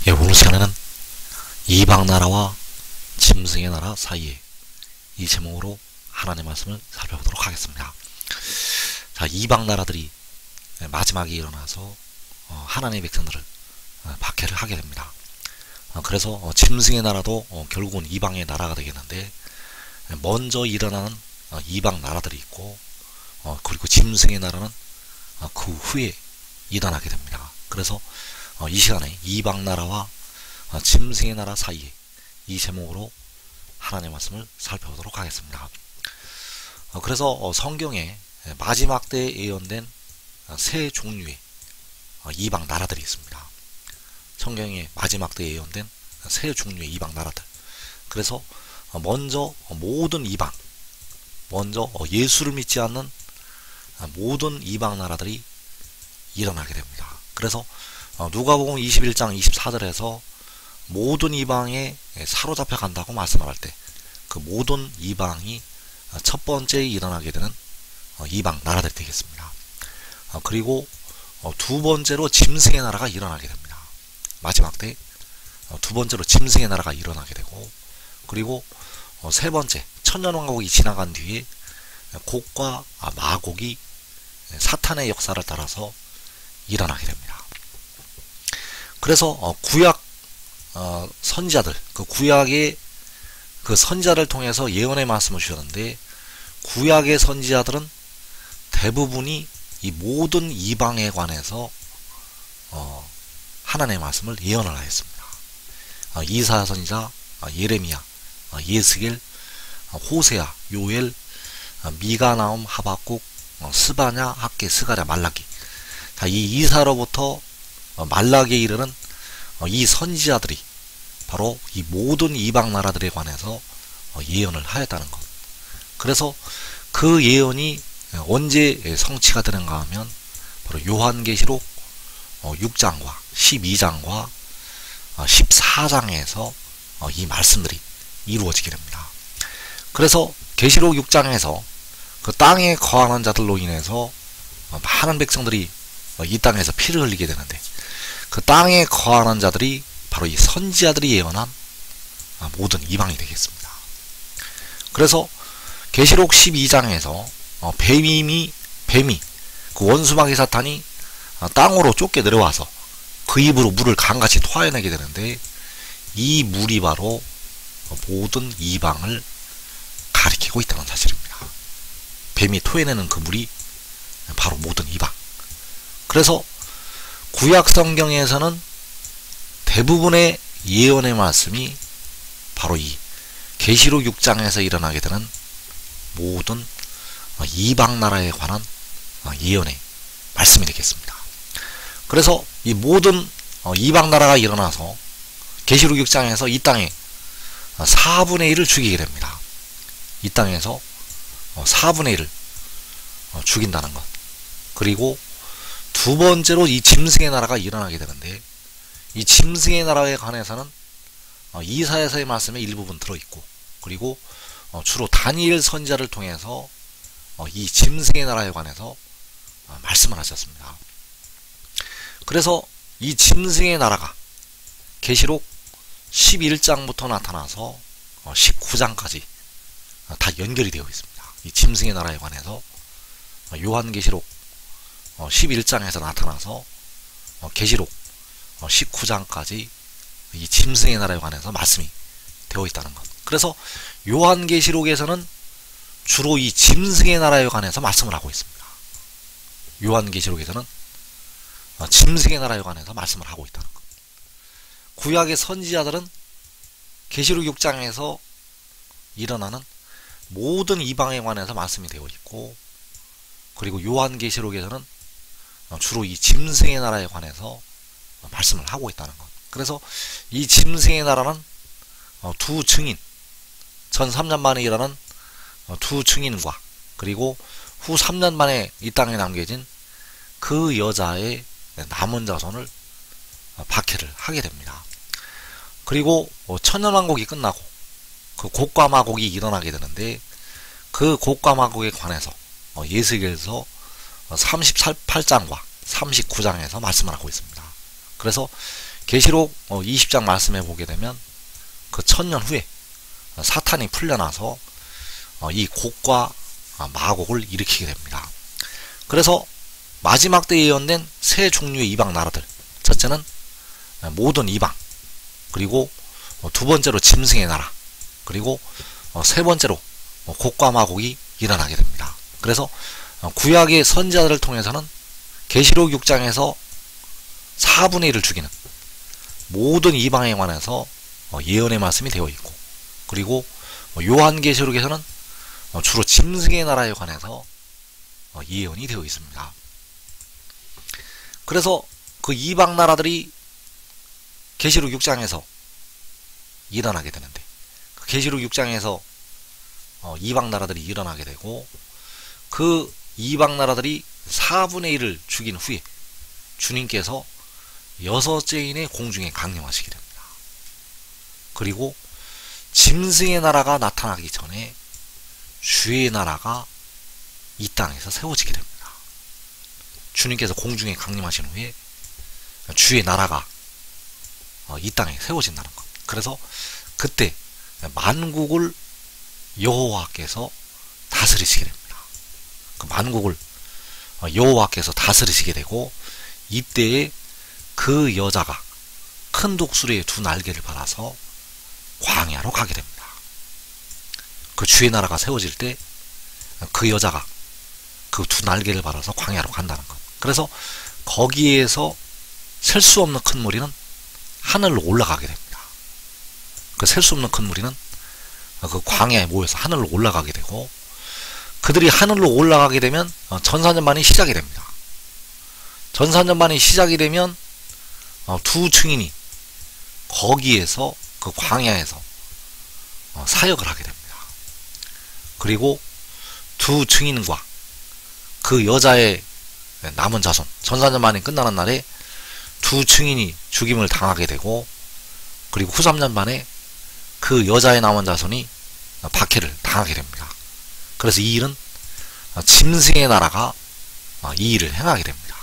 예, 오늘 시간에는 이방 나라와 짐승의 나라 사이에 이 제목으로 하나님의 말씀을 살펴보도록 하겠습니다. 자, 이방 나라들이 마지막에 일어나서 하나님의 백성들을 박해를 하게 됩니다. 그래서 짐승의 나라도 결국은 이방의 나라가 되겠는데, 먼저 일어나는 이방 나라들이 있고, 그리고 짐승의 나라는 그 후에 일어나게 됩니다. 그래서 이 시간에 이방 나라와 짐승의 나라 사이에 이 제목으로 하나님의 말씀을 살펴보도록 하겠습니다. 그래서 성경에 마지막 때에 예언된 세 종류의 이방 나라들이 있습니다. 성경에 마지막 때에 예언된 세 종류의 이방 나라들. 그래서 먼저 모든 이방, 먼저 예수를 믿지 않는 모든 이방 나라들이 일어나게 됩니다. 그래서 누가복음 21장 24절에서 모든 이방에 사로잡혀 간다고 말씀을 할 때, 그 모든 이방이 첫 번째 일어나게 되는 이방 나라들이 되겠습니다. 그리고 두 번째로 짐승의 나라가 일어나게 됩니다. 마지막 때 두 번째로 짐승의 나라가 일어나게 되고, 그리고 세 번째 천년왕국이 지나간 뒤에 곡과 마곡이 사탄의 역사를 따라서 일어나게 됩니다. 그래서 구약 선지자들, 그 구약의 그 선지자를 통해서 예언의 말씀을 주셨는데, 구약의 선지자들은 대부분이 이 모든 이방에 관해서 하나님의 말씀을 예언을 하였습니다. 이사야 선지자, 예레미야, 예스겔, 호세아, 요엘, 미가, 나움, 하박국, 스바냐, 학개, 스가랴, 말라기. 이 이사로부터 말라기에 이르는 이 선지자들이 바로 이 모든 이방 나라들에 관해서 예언을 하였다는 것. 그래서 그 예언이 언제 성취가 되는가 하면 바로 요한계시록 6장과 12장과 14장에서 이 말씀들이 이루어지게 됩니다. 그래서 계시록 6장에서 그 땅에 거하는 자들로 인해서 많은 백성들이 이 땅에서 피를 흘리게 되는데, 그 땅에 거하는 자들이 바로 이 선지자들이 예언한 모든 이방이 되겠습니다. 그래서 계시록 12장에서 뱀이 그 원수마귀 사탄이 땅으로 쫓겨 내려와서 그 입으로 물을 강같이 토해내게 되는데, 이 물이 바로 모든 이방을 가리키고 있다는 사실입니다. 뱀이 토해내는 그 물이 바로 모든 이방. 그래서 구약 성경에서는 대부분의 예언의 말씀이 바로 이 계시록 6장에서 일어나게 되는 모든 이방 나라에 관한 예언의 말씀이 되겠습니다. 그래서 이 모든 이방 나라가 일어나서 계시록 6장에서 이 땅에 4분의 1을 죽이게 됩니다. 이 땅에서 4분의 1을 죽인다는 것. 그리고 두 번째로 이 짐승의 나라가 일어나게 되는데, 이 짐승의 나라에 관해서는 이사야서의 말씀에 일부분 들어있고, 그리고 주로 다니엘 선지자를 통해서 이 짐승의 나라에 관해서 말씀을 하셨습니다. 그래서 이 짐승의 나라가 계시록 11장부터 나타나서 19장까지 다 연결이 되어 있습니다. 이 짐승의 나라에 관해서 요한계시록 11장에서 나타나서 계시록 19장까지 이 짐승의 나라에 관해서 말씀이 되어 있다는 것. 그래서 요한계시록에서는 주로 이 짐승의 나라에 관해서 말씀을 하고 있습니다. 요한계시록에서는 짐승의 나라에 관해서 말씀을 하고 있다는 것. 구약의 선지자들은 계시록 6장에서 일어나는 모든 이방에 관해서 말씀이 되어 있고, 그리고 요한계시록에서는 주로 이 짐승의 나라에 관해서 말씀을 하고 있다는 것. 그래서 이 짐승의 나라는 두 증인, 전 3년 만에 일어난 두 증인과, 그리고 후 3년 만에 이 땅에 남겨진 그 여자의 남은 자손을 박해를 하게 됩니다. 그리고 천년왕국이 끝나고 그 곡과 마곡이 일어나게 되는데, 그 곡과 마곡에 관해서 예스겔서 38장과 39장에서 말씀을 하고 있습니다. 그래서 계시록 20장 말씀해 보게 되면 그 1000년 후에 사탄이 풀려나서 이 곡과 마곡을 일으키게 됩니다. 그래서 마지막 때에 예언된 세 종류의 이방 나라들, 첫째는 모든 이방, 그리고 두 번째로 짐승의 나라, 그리고 세 번째로 곡과 마곡이 일어나게 됩니다. 그래서 구약의 선지자들을 통해서는 계시록 6장에서 4분의 1을 죽이는 모든 이방에 관해서 예언의 말씀이 되어 있고, 그리고 요한계시록에서는 주로 짐승의 나라에 관해서 예언이 되어 있습니다. 그래서 그 이방 나라들이 계시록 6장에서 일어나게 되는데, 그 계시록 6장에서 이방 나라들이 일어나게 되고, 그 이방 나라들이 4분의 1을 죽인 후에 주님께서 여섯째인의 공중에 강림하시게 됩니다. 그리고 짐승의 나라가 나타나기 전에 주의 나라가 이 땅에서 세워지게 됩니다. 주님께서 공중에 강림하신 후에 주의 나라가 이 땅에 세워진다는 것. 그래서 그때 만국을 여호와께서 다스리시게 됩니다. 그 만국을 여호와께서 다스리시게 되고, 이때에 그 여자가 큰 독수리의 두 날개를 받아서 광야로 가게 됩니다. 그 주의 나라가 세워질 때 그 여자가 그 두 날개를 받아서 광야로 간다는 것. 그래서 거기에서 셀 수 없는 큰 무리는 하늘로 올라가게 됩니다. 그 셀 수 없는 큰 무리는 그 광야에 모여서 하늘로 올라가게 되고, 그들이 하늘로 올라가게 되면 전사전반이 시작이 됩니다. 전사전반이 시작이 되면 두 증인이 거기에서 그 광야에서 사역을 하게 됩니다. 그리고 두 증인과 그 여자의 남은 자손, 전사전반이 끝나는 날에 두 증인이 죽임을 당하게 되고, 그리고 후삼전반에 그 여자의 남은 자손이 박해를 당하게 됩니다. 그래서 이 일은 짐승의 나라가 이 일을 행하게 됩니다.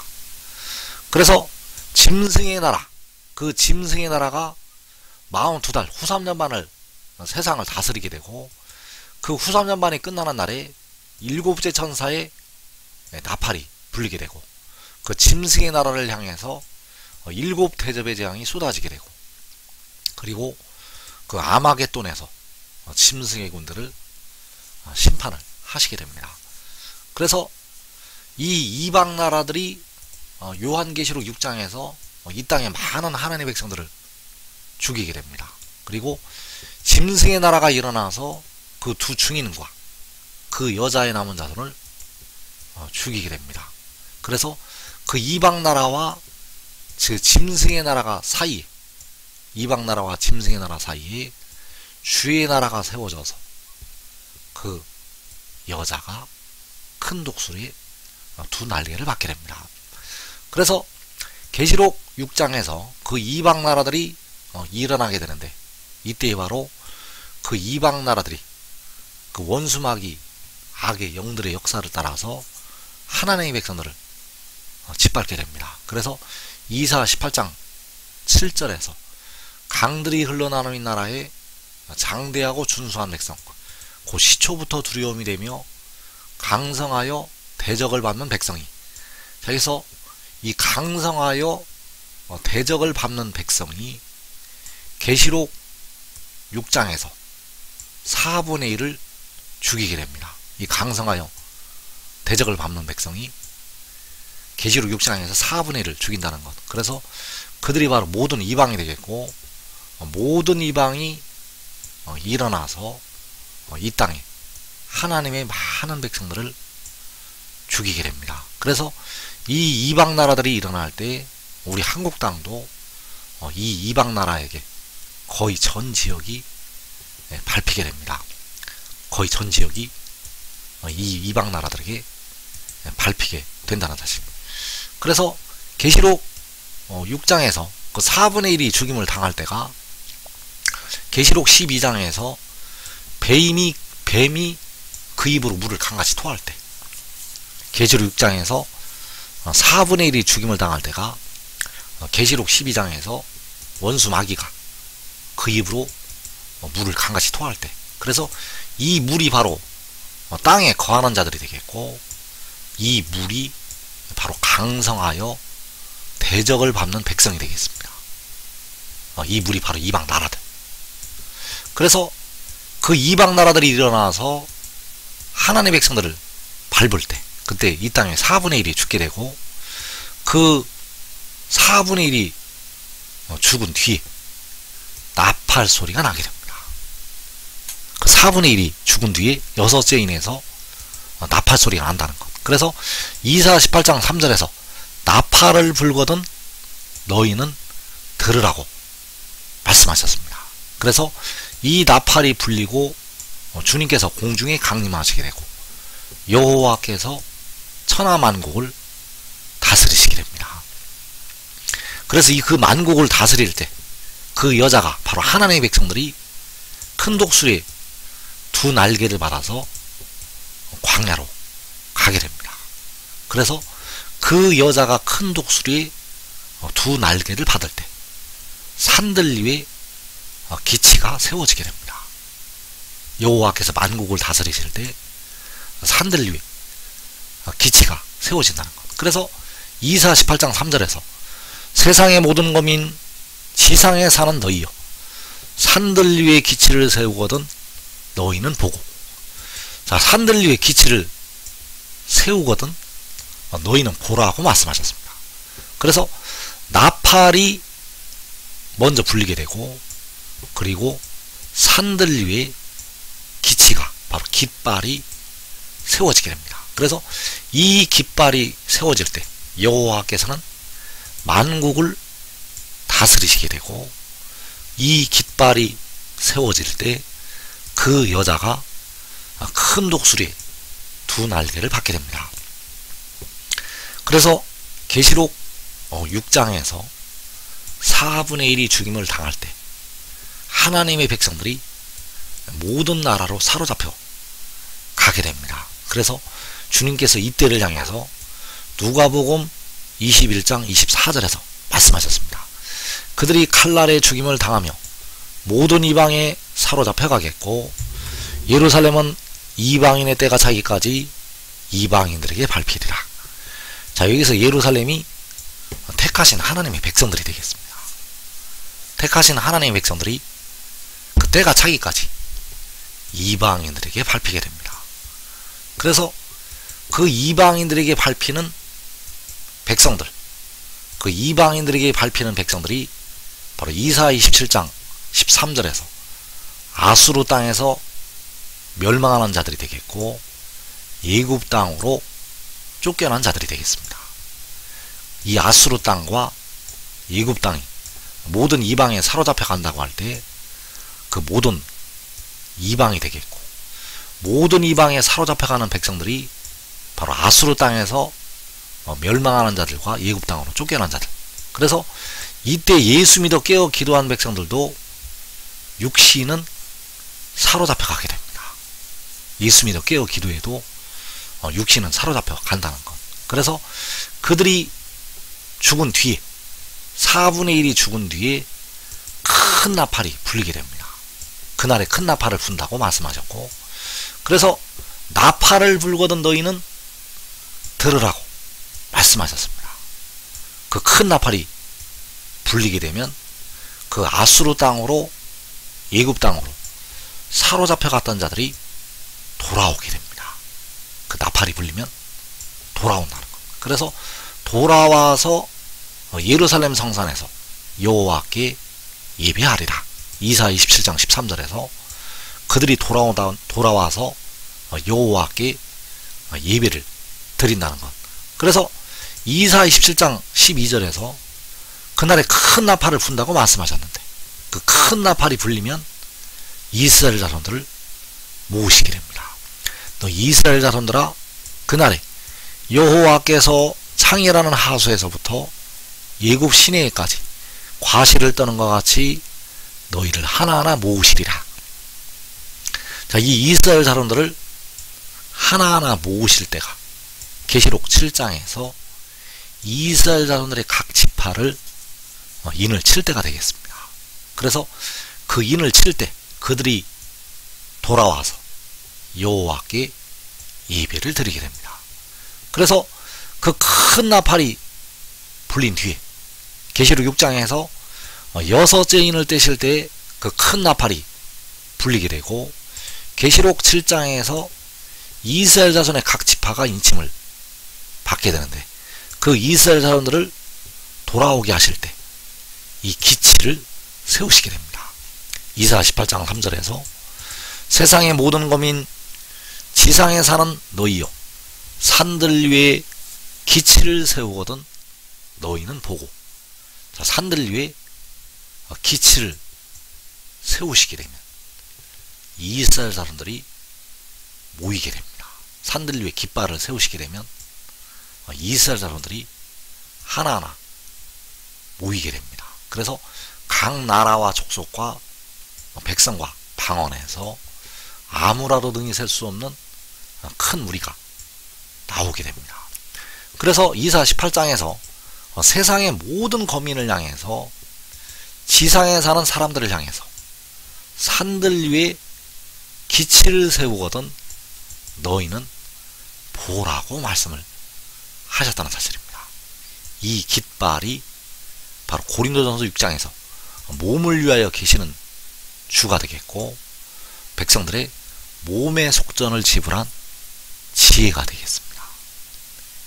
그래서 짐승의 나라, 그 짐승의 나라가 42달 후삼전반을 세상을 다스리게 되고, 그 후삼전반이 끝나는 날에 일곱째 천사의 나팔이 불리게 되고, 그 짐승의 나라를 향해서 일곱 대접의 재앙이 쏟아지게 되고, 그리고 그 아마겟돈에서 짐승의 군들을 심판을 하시게 됩니다. 그래서 이 이방 나라들이 요한계시록 6장에서 이 땅에 많은 하나님의 백성들을 죽이게 됩니다. 그리고 짐승의 나라가 일어나서 그 두 증인과 그 여자의 남은 자손을 죽이게 됩니다. 그래서 그 이방 나라와 그 짐승의 나라가 사이에, 이방 나라와 짐승의 나라 사이에 주의 나라가 세워져서 그 여자가 큰 독수리에 두 날개를 받게 됩니다. 그래서 계시록 6장에서 그 이방 나라들이 일어나게 되는데, 이때 바로 그 이방 나라들이 그 원수마귀 악의 영들의 역사를 따라서 하나님의 백성들을 짓밟게 됩니다. 그래서 이사 18장 7절에서 강들이 흘러나오는 나라에 장대하고 준수한 백성, 곧 시초부터 두려움이 되며 강성하여 대적을 받는 백성이, 여기서 이 강성하여 대적을 밟는 백성이 계시록 6장에서 4분의 1을 죽이게 됩니다. 이 강성하여 대적을 밟는 백성이 계시록 6장에서 4분의 1을 죽인다는 것. 그래서 그들이 바로 모든 이방이 되겠고, 모든 이방이 일어나서 이 땅에 하나님의 많은 백성들을 죽이게 됩니다. 그래서 이 이방 나라들이 일어날 때 우리 한국 땅도 이 이방 나라에게 거의 전 지역이 밟히게 됩니다. 거의 전 지역이 이 이방 나라들에게 밟히게 된다는 사실. 그래서 계시록 6장에서 그 4분의 1이 죽임을 당할 때가 계시록 12장에서 뱀이 그 입으로 물을 강같이 토할 때, 계시록 6장에서 4분의 1이 죽임을 당할 때가 계시록 12장에서 원수 마귀가 그 입으로 물을 강같이 토할 때, 그래서 이 물이 바로 땅에 거하는 자들이 되겠고, 이 물이 바로 강성하여 대적을 밟는 백성이 되겠습니다. 이 물이 바로 이방 나라들. 그래서 그 이방 나라들이 일어나서 하나님의 백성들을 밟을 때, 그때 이 땅에 4분의 1이 죽게 되고, 그 4분의 1이 죽은 뒤에 나팔 소리가 나게 됩니다. 그 4분의 1이 죽은 뒤에 여섯째 인에서 나팔 소리가 난다는 것. 그래서 이사 18장 3절에서 나팔을 불거든 너희는 들으라고 말씀하셨습니다. 그래서 이 나팔이 불리고 주님께서 공중에 강림하시게 되고 여호와께서 천하만국을 다스리시게 됩니다. 그래서 이 그 만국을 다스릴 때 그 여자가 바로 하나님의 백성들이 큰 독수리의 두 날개를 받아서 광야로 가게 됩니다. 그래서 그 여자가 큰 독수리의 두 날개를 받을 때 산들 위에 기치가 세워지게 됩니다. 여호와께서 만국을 다스리실 때 산들 위에 기치가 세워진다는 것. 그래서 이사 18장 3절에서 세상의 모든 거민 지상에 사는 너희여 산들 위에 기치를 세우거든 너희는 보고. 자, 산들 위에 기치를 세우거든 너희는 보라고 말씀하셨습니다. 그래서 나팔이 먼저 불리게 되고, 그리고 산들 위에 기치가 바로 깃발이 세워지게 됩니다. 그래서 이 깃발이 세워질 때 여호와께서는 만국을 다스리시게 되고, 이 깃발이 세워질 때 그 여자가 큰 독수리의 두 날개를 받게 됩니다. 그래서 계시록 6장에서 4분의 1이 죽임을 당할 때 하나님의 백성들이 모든 나라로 사로잡혀 가게 됩니다. 그래서 주님께서 이때를 향해서 누가복음 21장 24절에서 말씀하셨습니다. 그들이 칼날의 죽임을 당하며 모든 이방에 사로잡혀 가겠고 예루살렘은 이방인의 때가 차기까지 이방인들에게 밟히리라. 자, 여기서 예루살렘이 택하신 하나님의 백성들이 되겠습니다. 택하신 하나님의 백성들이 그 때가 차기까지 이방인들에게 밟히게 됩니다. 그래서 그 이방인들에게 밟히는 백성들, 그 이방인들에게 밟히는 백성들이 바로 이사 27장 13절에서 아수르 땅에서 멸망하는 자들이 되겠고 예굽 땅으로 쫓겨난 자들이 되겠습니다. 이 아수르 땅과 예굽 땅이 모든 이방에 사로잡혀 간다고 할 때 그 모든 이방이 되겠고, 모든 이방에 사로잡혀 가는 백성들이 바로 아수르 땅에서 멸망하는 자들과 예굽 땅으로 쫓겨난 자들. 그래서 이때 예수 믿어 깨어 기도한 백성들도 육신은 사로잡혀 가게 됩니다. 예수 믿어 깨어 기도해도 육신은 사로잡혀 간다는 것. 그래서 그들이 죽은 뒤에 4분의 1이 죽은 뒤에 큰 나팔이 불리게 됩니다. 그날에 큰 나팔을 분다고 말씀하셨고, 그래서 나팔을 불거든 너희는 들으라고 말씀하셨습니다. 그 큰 나팔이 불리게 되면 그 아수르 땅으로 예굽 땅으로 사로잡혀 갔던 자들이 돌아오게 됩니다. 그 나팔이 불리면 돌아온다는 것. 그래서 돌아와서 예루살렘 성산에서 여호와께 예배하리라. 이사 27장 13절에서 그들이 돌아와서 여호와께 예배를 드린다는 것. 그래서 이사 27장 12절에서 그날에 큰 나팔을 분다고 말씀하셨는데 그 큰 나팔이 불리면 이스라엘 자손들을 모으시게 됩니다. 너 이스라엘 자손들아, 그날에 여호와께서 창이라는 하수에서부터 예굽 시내에까지 과실을 떠는 것 같이 너희를 하나하나 모으시리라. 자, 이 이스라엘 자손들을 하나하나 모으실 때가 계시록 7장에서 이스라엘 자손들의 각 지파를 인을 칠 때가 되겠습니다. 그래서 그 인을 칠 때 그들이 돌아와서 여호와께 예배를 드리게 됩니다. 그래서 그 큰 나팔이 불린 뒤에 계시록 6장에서 여섯째 인을 떼실 때 그 큰 나팔이 불리게 되고, 계시록 7장에서 이스라엘 자손의 각 지파가 인침을 받게 되는데, 그 이스라엘 자손들을 돌아오게 하실 때 이 기치를 세우시게 됩니다. 이사야 18장 3절에서 세상의 모든 거민 지상에 사는 너희여 산들 위에 기치를 세우거든 너희는 보고. 자, 산들 위에 기치를 세우시게 되면 이스라엘 사람들이 모이게 됩니다. 산들 위에 깃발을 세우시게 되면 이스라엘 사람들이 하나하나 모이게 됩니다. 그래서 각 나라와 족속과 백성과 방언에서 아무라도 능히 셀 수 없는 큰 무리가 나오게 됩니다. 그래서 이사야 18장에서 세상의 모든 거민을 향해서, 지상에 사는 사람들을 향해서 산들 위에 기치를 세우거든 너희는 보라고 말씀을 하셨다는 사실입니다. 이 깃발이 바로 고린도전서 6장에서 몸을 위하여 계시는 주가 되겠고, 백성들의 몸의 속전을 지불한 지혜가 되겠습니다.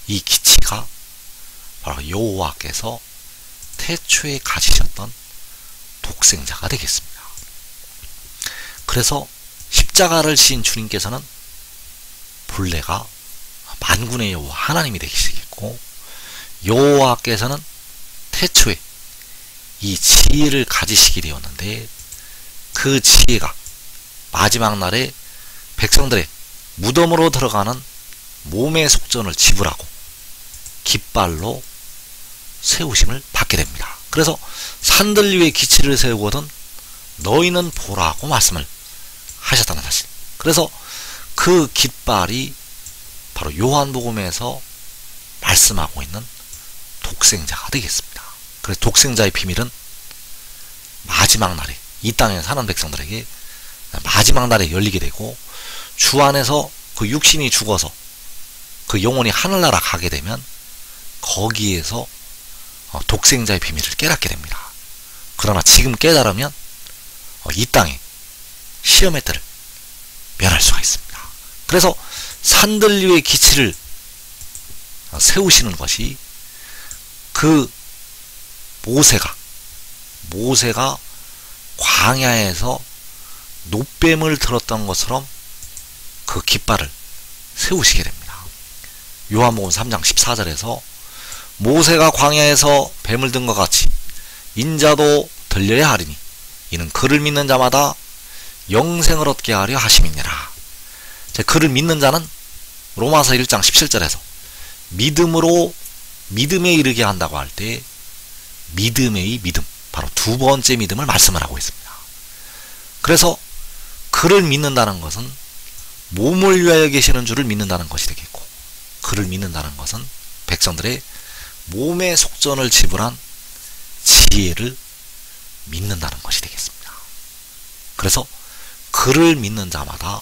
이 기치가 바로 여호와께서 태초에 가지셨던 독생자가 되겠습니다. 그래서 십자가를 지신 주님께서는 본래가 만군의 여호와 하나님이 되시겠고, 여호와께서는 태초에 이 지혜를 가지시게 되었는데, 그 지혜가 마지막 날에 백성들의 무덤으로 들어가는 몸의 속전을 지불하고 깃발로 세우심을 받게 됩니다. 그래서 산들 위에 기치를 세우거든 너희는 보라고 말씀을 하셨다는 사실. 그래서 그 깃발이 바로 요한복음에서 말씀하고 있는 독생자가 되겠습니다. 그래서 독생자의 비밀은 마지막 날에 이 땅에 사는 백성들에게 마지막 날에 열리게 되고, 주 안에서 그 육신이 죽어서 그 영혼이 하늘나라 가게 되면 거기에서 독생자의 비밀을 깨닫게 됩니다. 그러나 지금 깨달으면 이 땅에 시험의 때를 면할 수가 있습니다. 그래서 산들 위에 기치를 세우시는 것이 그 모세가 광야에서 놋뱀을 들었던 것처럼 그 깃발을 세우시게 됩니다. 요한복음 3장 14절에서 모세가 광야에서 뱀을 든 것 같이 인자도 들려야 하리니 이는 그를 믿는 자마다 영생을 얻게 하려 하심이니라. 그를 믿는 자는 로마서 1장 17절에서 믿음으로 믿음에 이르게 한다고 할 때 믿음의 믿음, 바로 두 번째 믿음을 말씀을 하고 있습니다. 그래서 그를 믿는다는 것은 몸을 위하여 계시는 주를 믿는다는 것이 되겠고, 그를 믿는다는 것은 백성들의 몸의 속전을 지불한 지혜를 믿는다는 것이 되겠습니다. 그래서 그를 믿는 자마다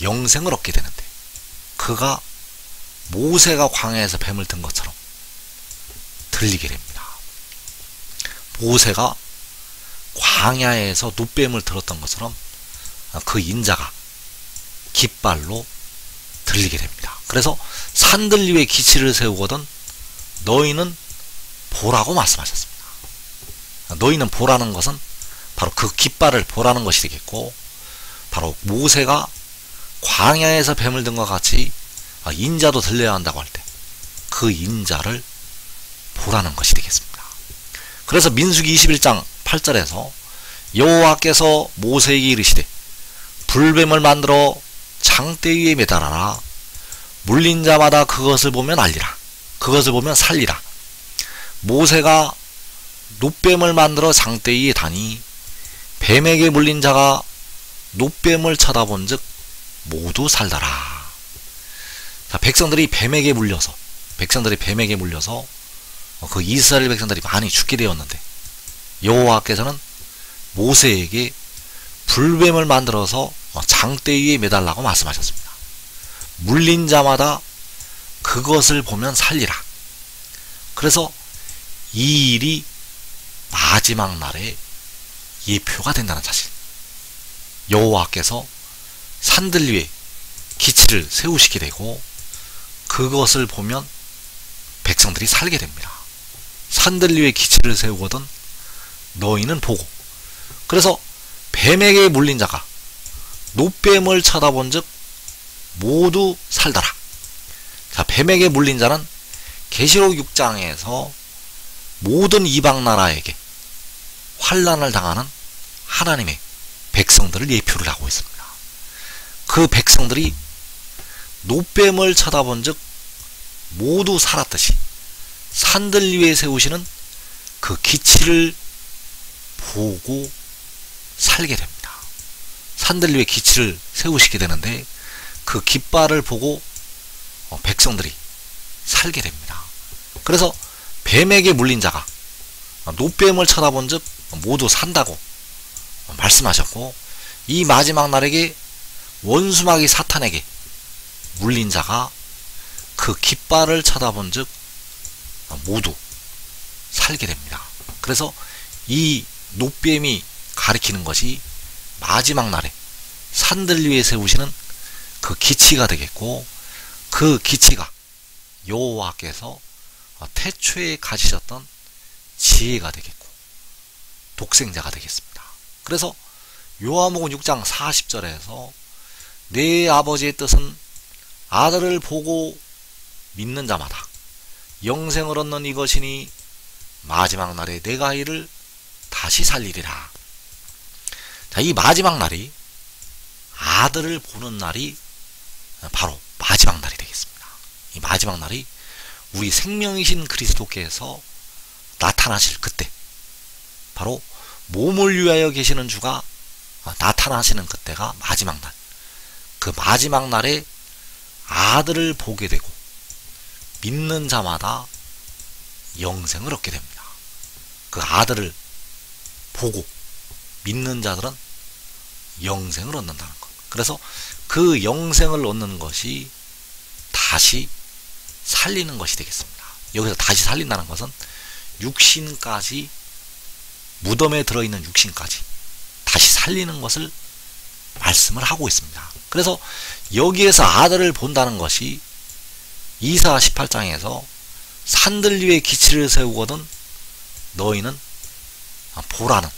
영생을 얻게 되는데, 그가 모세가 광야에서 뱀을 든 것처럼 들리게 됩니다. 모세가 광야에서 놋뱀을 들었던 것처럼 그 인자가 깃발로 들리게 됩니다. 그래서 산들 위에 기치를 세우거든 너희는 보라고 말씀하셨습니다. 너희는 보라는 것은 바로 그 깃발을 보라는 것이 되겠고, 바로 모세가 광야에서 뱀을 든 것 같이 인자도 들려야 한다고 할 때 그 인자를 보라는 것이 되겠습니다. 그래서 민수기 21장 8절에서 여호와께서 모세에게 이르시되 불뱀을 만들어 장대 위에 매달아라. 물린 자마다 그것을 보면 알리라. 그것을 보면 살리라. 모세가 놋뱀을 만들어 장대 위에 다니 뱀에게 물린 자가 놋뱀을 쳐다본 즉 모두 살더라. 자, 백성들이 뱀에게 물려서 그 이스라엘 백성들이 많이 죽게 되었는데, 여호와께서는 모세에게 불뱀을 만들어서 장대 위에 매달라고 말씀하셨습니다. 물린 자마다 그것을 보면 살리라. 그래서 이 일이 마지막 날에 예표가 된다는 사실. 여호와께서 산들 위에 기치를 세우시게 되고 그것을 보면 백성들이 살게 됩니다. 산들 위에 기치를 세우거든 너희는 보고. 그래서 뱀에게 물린 자가 놋뱀을 쳐다본 즉 모두 살더라. 자, 뱀에게 물린 자는 계시록 6장에서 모든 이방 나라에게 환난을 당하는 하나님의 백성들을 예표를 하고 있습니다. 그 백성들이 놋뱀을 쳐다본 즉 모두 살았듯이 산들 위에 세우시는 그 기치를 보고 살게 됩니다. 산들 위에 기치를 세우시게 되는데 그 깃발을 보고 백성들이 살게 됩니다. 그래서 뱀에게 물린 자가 놋뱀을 쳐다본 즉 모두 산다고 말씀하셨고, 이 마지막 날에게 원수마귀 사탄에게 물린 자가 그 깃발을 쳐다본 즉 모두 살게 됩니다. 그래서 이 놋뱀이 가리키는 것이 마지막 날에 산들 위에 세우시는 그 기치가 되겠고, 그 기치가 여호와께서 태초에 가지셨던 지혜가 되겠고 독생자가 되겠습니다. 그래서 요한복음 6장 40절에서 내 아버지의 뜻은 아들을 보고 믿는 자마다 영생을 얻는 이것이니 마지막 날에 내가 이를 다시 살리리라. 자, 이 마지막 날이 아들을 보는 날이 바로 마지막 날이 되겠습니다. 이 마지막 날이 우리 생명이신 그리스도께서 나타나실 그때, 바로 몸을 위하여 계시는 주가 나타나시는 그때가 마지막 날. 그 마지막 날에 아들을 보게 되고 믿는 자마다 영생을 얻게 됩니다. 그 아들을 보고 믿는 자들은 영생을 얻는다는 것. 그래서 그 영생을 얻는 것이 다시 살리는 것이 되겠습니다. 여기서 다시 살린다는 것은 육신까지, 무덤에 들어있는 육신까지 다시 살리는 것을 말씀을 하고 있습니다. 그래서 여기에서 아들을 본다는 것이 이사 18장에서 산들 위에 기치를 세우거든 너희는 보라는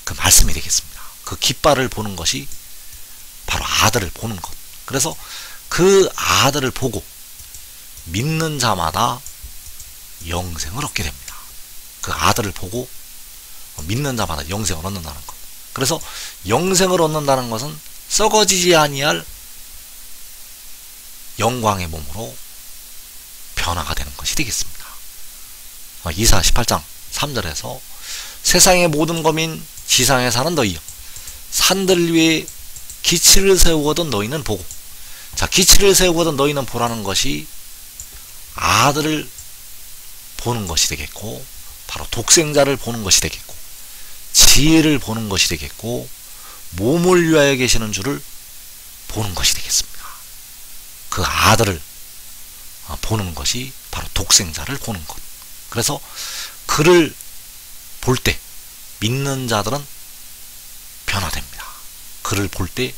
그 말씀이 되겠습니다. 그 깃발을 보는 것이 바로 아들을 보는 것. 그래서 그 아들을 보고 믿는 자마다 영생을 얻게 됩니다. 그 아들을 보고 믿는 자마다 영생을 얻는다는 것. 그래서 영생을 얻는다는 것은 썩어지지 아니할 영광의 몸으로 변화가 되는 것이 되겠습니다. 이사 18장 3절에서 세상의 모든 거민 지상에 사는 너희여 산들 위에 기치를 세우거든 너희는 보고. 자, 기치를 세우거든 너희는 보라는 것이 아들을 보는 것이 되겠고, 바로 독생자를 보는 것이 되겠고, 지혜를 보는 것이 되겠고, 몸을 위하여 계시는 주를 보는 것이 되겠습니다. 그 아들을 보는 것이 바로 독생자를 보는 것. 그래서 그를 볼 때 믿는 자들은 변화됩니다. 그를 볼 때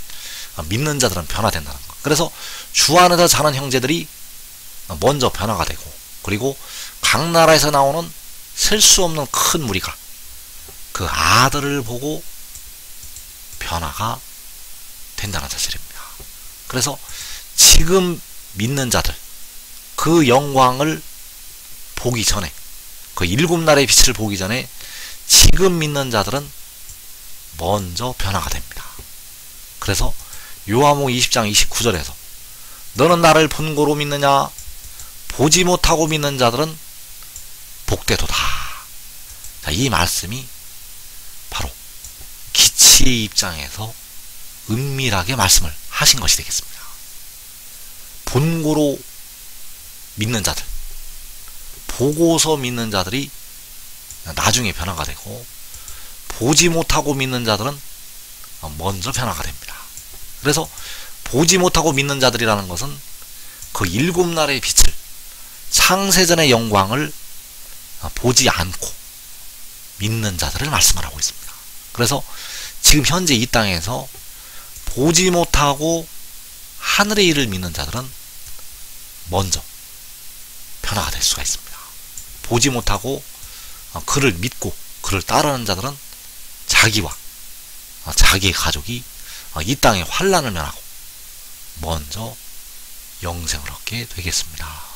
믿는 자들은 변화된다는 것. 그래서 주 안에서 자는 형제들이 먼저 변화가 되고, 그리고 각 나라에서 나오는 셀 수 없는 큰 무리가 그 아들을 보고 변화가 된다는 사실입니다. 그래서 지금 믿는 자들, 그 영광을 보기 전에, 그 일곱 날의 빛을 보기 전에 지금 믿는 자들은 먼저 변화가 됩니다. 그래서 요한복음 20장 29절에서 너는 나를 본고로 믿느냐? 보지 못하고 믿는 자들은 복되도다. 자, 이 말씀이 바로 기치의 입장에서 은밀하게 말씀을 하신 것이 되겠습니다. 본고로 믿는 자들, 보고서 믿는 자들이 나중에 변화가 되고, 보지 못하고 믿는 자들은 먼저 변화가 됩니다. 그래서 보지 못하고 믿는 자들이라는 것은 그 일곱 날의 빛을, 창세전의 영광을 보지 않고 믿는 자들을 말씀을 하고 있습니다. 그래서 지금 현재 이 땅에서 보지 못하고 하늘의 일을 믿는 자들은 먼저 변화가 될 수가 있습니다. 보지 못하고 그를 믿고 그를 따르는 자들은 자기와 자기의 가족이 이 땅의 환난을 면하고 먼저 영생을 얻게 되겠습니다.